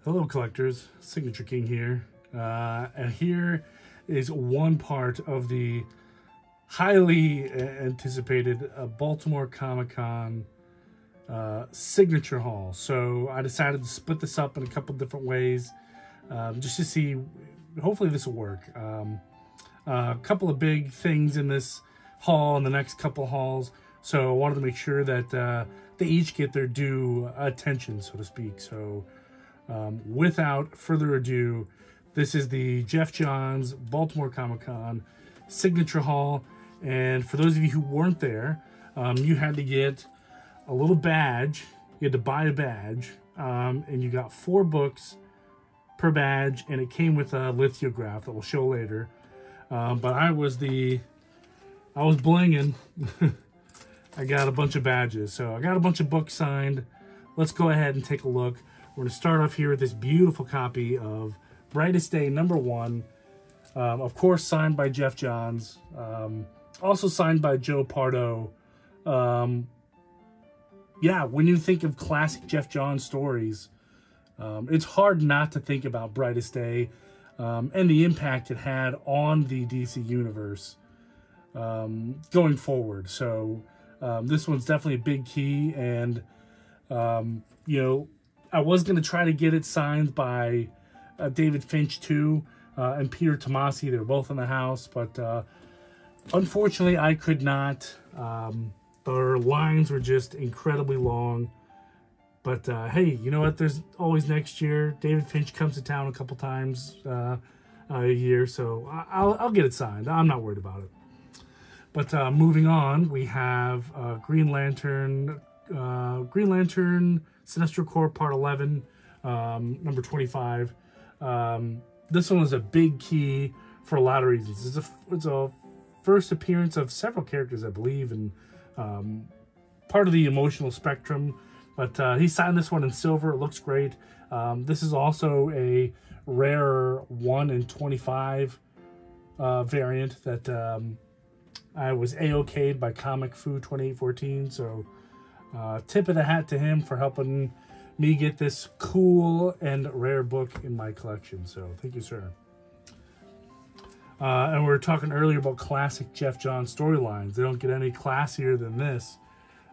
Hello collectors, Signature King here. And here is one part of the highly anticipated Baltimore Comic Con signature haul. So I decided to split this up in a couple different ways just to see, hopefully this will work. A couple of big things in this haul and the next couple hauls. So I wanted to make sure that they each get their due attention, so to speak. So without further ado, this is the Geoff Johns Baltimore Comic Con signature haul. And for those of you who weren't there, you had to get a little badge. You had to buy a badge, and you got 4 books per badge, and it came with a lithograph that we'll show later. But I was blinging. I got a bunch of badges, so I got a bunch of books signed. Let's go ahead and take a look. We're going to start off here with this beautiful copy of Brightest Day #1. Of course, signed by Geoff Johns. Also signed by Joe Pardo. Yeah, when you think of classic Geoff Johns stories, it's hard not to think about Brightest Day and the impact it had on the DC universe going forward. So this one's definitely a big key, and you know, I was going to try to get it signed by David Finch too, and Peter Tomasi. They were both in the house, but unfortunately I could not. Our lines were just incredibly long. But hey, you know what? There's always next year. David Finch comes to town a couple times a year, so I'll get it signed. I'm not worried about it. But moving on, we have Green Lantern Sinestro Corps Part 11, number 25. This one was a big key for a lot of reasons. It's a first appearance of several characters, I believe, and part of the emotional spectrum. But he signed this one in silver. It looks great. This is also a rare 1 in 25 variant that I was A-okayed by Comic Fu 2814. So tip of the hat to him for helping me get this cool and rare book in my collection. So thank you, sir. And we were talking earlier about classic Geoff Johns storylines. They don't get any classier than this.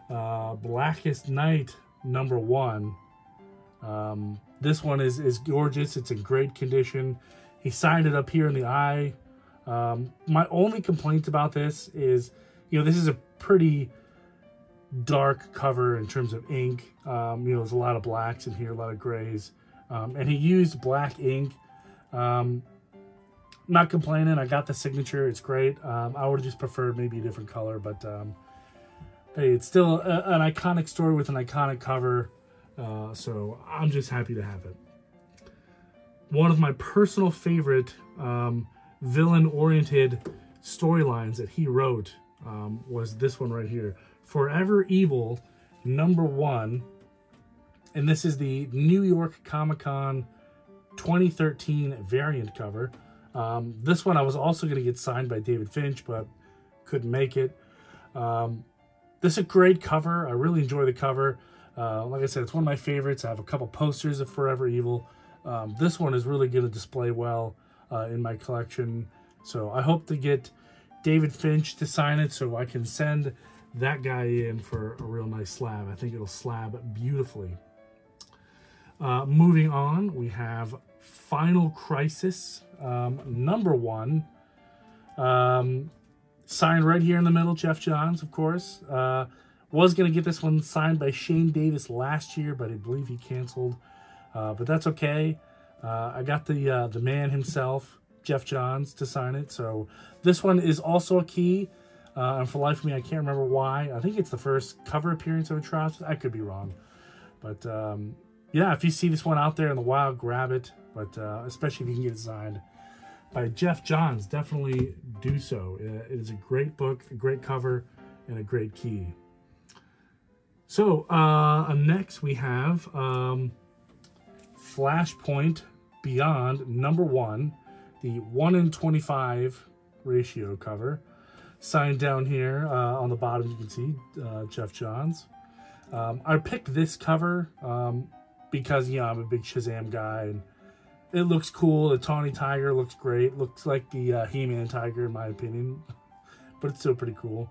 Blackest Night #1. This one is gorgeous. It's in great condition. He signed it up here in the eye. My only complaint about this is, you know, this is a pretty dark cover in terms of ink. You know, there's a lot of blacks in here, a lot of grays. And he used black ink. Not complaining. I got the signature. It's great. I would have just preferred maybe a different color, but hey, it's still an iconic story with an iconic cover. So I'm just happy to have it. One of my personal favorite villain-oriented storylines that he wrote was this one right here. Forever Evil #1. And this is the New York Comic Con 2013 variant cover. This one I was also going to get signed by David Finch, but couldn't make it. This is a great cover. I really enjoy the cover. Like I said, it's one of my favorites. I have a couple posters of Forever Evil. This one is really going to display well in my collection. So I hope to get David Finch to sign it so I can send that guy in for a real nice slab. I think it'll slab beautifully. Moving on, we have Final Crisis #1. Signed right here in the middle, Geoff Johns, of course. Was going to get this one signed by Shane Davis last year, but I believe he canceled. But that's okay. I got the man himself, Geoff Johns, to sign it. So this one is also a key. And for life of me, I can't remember why. I think it's the first cover appearance of Atrocious. I could be wrong. But yeah, if you see this one out there in the wild, grab it. But especially if you can get it signed by Geoff Johns, definitely do so. It is a great book, a great cover, and a great key. So next we have Flashpoint Beyond #1, the 1 in 25 ratio cover. Signed down here on the bottom, you can see Geoff Johns. I picked this cover because, you know, I'm a big Shazam guy, and it looks cool. The Tawny Tiger looks great. Looks like the He-Man Tiger, in my opinion. But it's still pretty cool.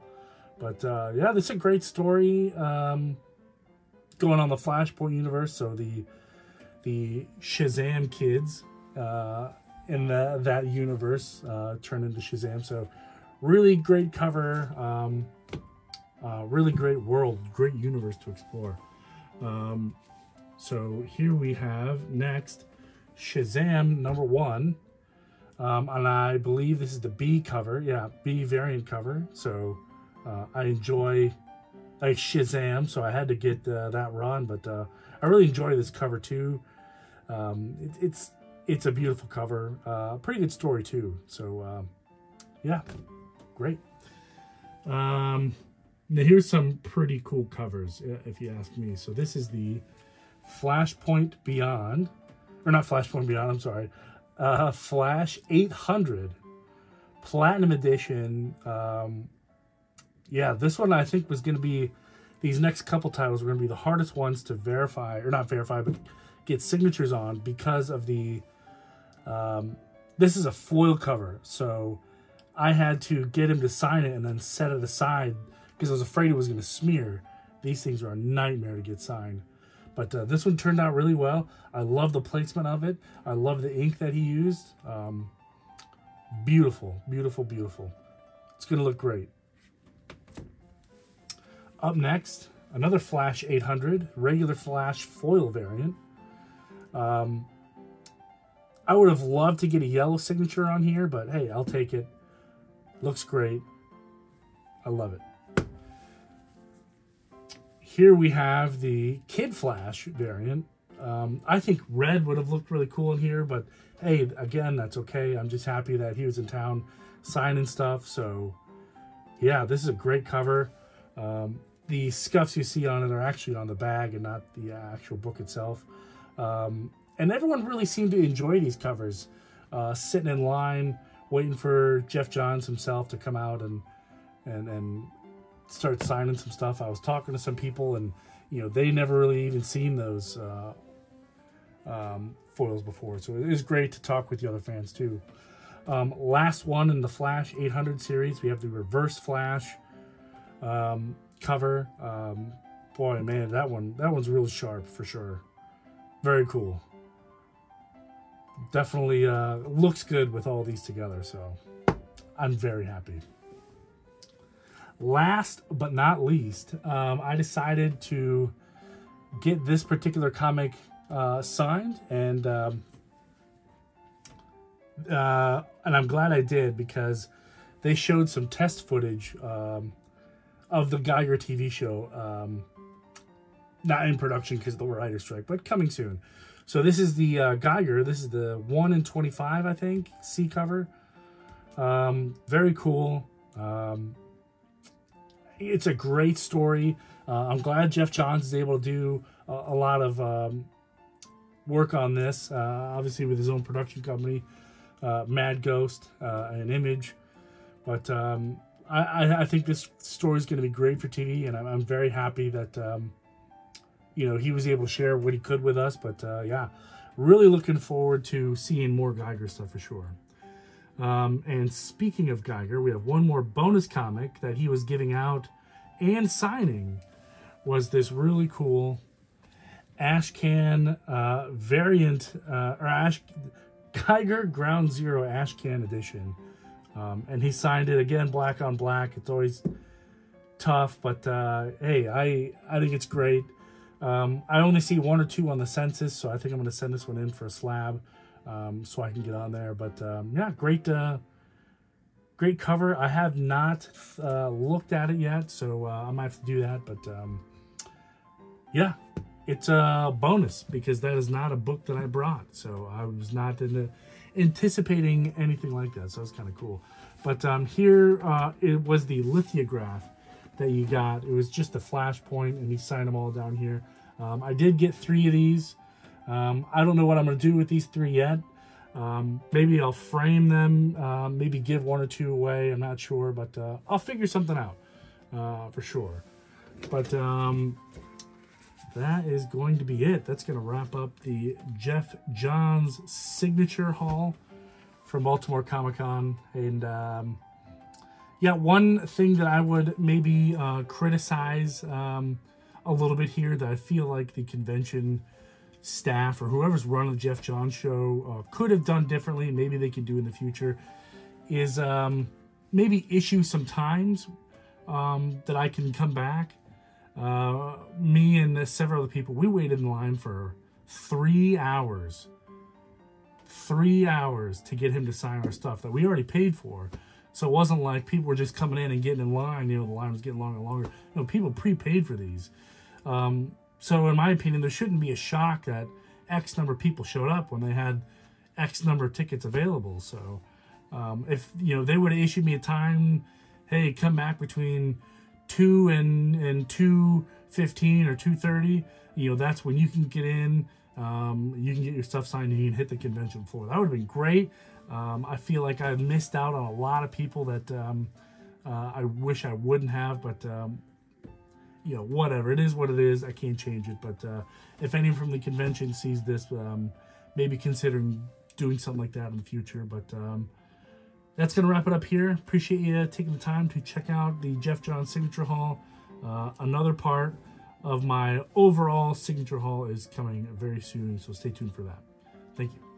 But, yeah, this is a great story going on the Flashpoint universe. So the Shazam kids in that universe turn into Shazam. So really great cover. Really great world. Great universe to explore. So here we have next Shazam #1. And I believe this is the B cover. Yeah, B variant cover. So I enjoy Shazam, so I had to get that run. But I really enjoy this cover too. It's a beautiful cover. Pretty good story too. So yeah, great. Now here's some pretty cool covers, if you ask me. So this is the Flashpoint Beyond, or not Flashpoint Beyond, I'm sorry. Flash 800 Platinum Edition. Yeah, this one I think was going to be, these next couple titles were going to be the hardest ones to verify, or not verify, but get signatures on because of the, this is a foil cover. So I had to get him to sign it and then set it aside because I was afraid it was going to smear. These things are a nightmare to get signed. But this one turned out really well. I love the placement of it. I love the ink that he used. Beautiful, beautiful, beautiful. It's going to look great. Up next, another Flash 800, regular Flash foil variant. I would have loved to get a yellow signature on here, but hey, I'll take it. Looks great. I love it. Here we have the Kid Flash variant. I think red would have looked really cool in here, but hey, again, that's okay. I'm just happy that he was in town signing stuff. So yeah, this is a great cover. The scuffs you see on it are actually on the bag and not the actual book itself. And everyone really seemed to enjoy these covers. Sitting in line, waiting for Geoff Johns himself to come out and start signing some stuff. I was talking to some people, and you know, they never really even seen those foils before, so it is great to talk with the other fans too. Last one in the Flash 800 series, we have the Reverse Flash cover. Boy, man, that one's really sharp for sure. Very cool. Definitely looks good with all these together, so I'm very happy. Last but not least, I decided to get this particular comic signed, and I'm glad I did, because they showed some test footage of the Geiger TV show, not in production because of the writer's strike, but coming soon. So this is the Geiger. This is the 1 in 25, I think, C cover. Very cool. It's a great story. I'm glad Geoff Johns is able to do a lot of work on this, obviously with his own production company, Mad Ghost and Image. But I think this story is going to be great for TV, and I'm very happy that you know, he was able to share what he could with us. But yeah, really looking forward to seeing more Geiger stuff for sure. And speaking of Geiger, we have one more bonus comic that he was giving out and signing. Was this really cool Ashcan variant, or Geiger Ground Zero Ashcan edition. And he signed it again, black on black. It's always tough, but hey, I think it's great. I only see 1 or 2 on the census, so I think I'm going to send this one in for a slab. So I can get on there. But yeah, great cover. I have not looked at it yet, so I might have to do that. But yeah, it's a bonus because that is not a book that I brought, so I was not anticipating anything like that. So it's kind of cool. But here it was the lithograph that you got. It was just a Flashpoint, and he signed them all down here. I did get 3 of these. I don't know what I'm going to do with these 3 yet. Maybe I'll frame them, maybe give 1 or 2 away. I'm not sure, but I'll figure something out for sure. But that is going to be it. That's going to wrap up the Geoff Johns signature haul from Baltimore Comic Con. And yeah, one thing that I would maybe criticize a little bit here that I feel like the convention staff or whoever's running the Geoff Johns show could have done differently, maybe they can do in the future, is maybe issue some times that I can come back. Me and several other people, we waited in line for 3 hours. 3 hours to get him to sign our stuff that we already paid for. So it wasn't like people were just coming in and getting in line. You know, the line was getting longer and longer. No, people prepaid for these. So in my opinion, there shouldn't be a shock that X number of people showed up when they had X number of tickets available. So if, you know, they would have issued me a time, hey, come back between 2 and 2:15 or 2:30, you know, that's when you can get in. You can get your stuff signed and you can hit the convention floor. That would have been great. I feel like I missed out on a lot of people that I wish I wouldn't have, but you know, whatever. It is what it is. I can't change it. But if anyone from the convention sees this, maybe considering doing something like that in the future. But that's going to wrap it up here. Appreciate you taking the time to check out the Geoff Johns signature haul. Another part of my overall signature haul is coming very soon, so stay tuned for that. Thank you.